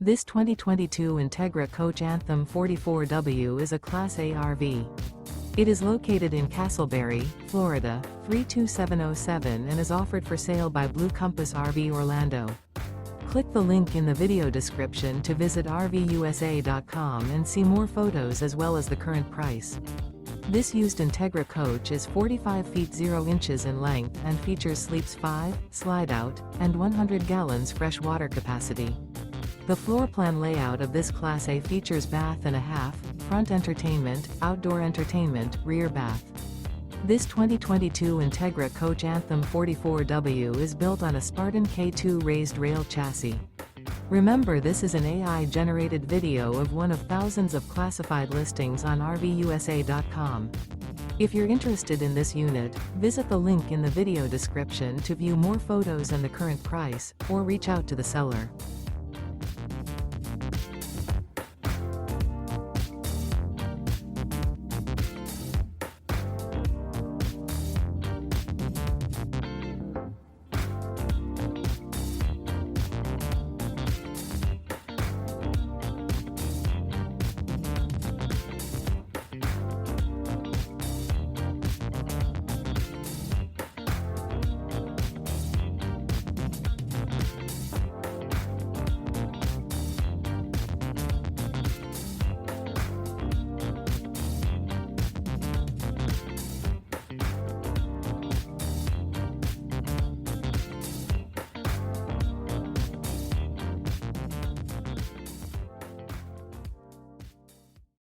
This 2022 Entegra Coach Anthem 44W is a Class A RV. It is located in Casselberry, Florida, 32707 and is offered for sale by Blue Compass RV Orlando. Click the link in the video description to visit RVUSA.com and see more photos as well as the current price. This used Entegra coach is 45 feet 0 inches in length and features sleeps 5, Slideout, and 100 gallons fresh water capacity. The floor plan layout of this Class A features bath and a half, front entertainment, outdoor entertainment, rear bath. This 2022 Entegra Coach Anthem 44W is built on a Spartan K2 Raised Rail chassis. Remember, this is an AI-generated video of one of thousands of classified listings on RVUSA.com. If you're interested in this unit, visit the link in the video description to view more photos and the current price, or reach out to the seller.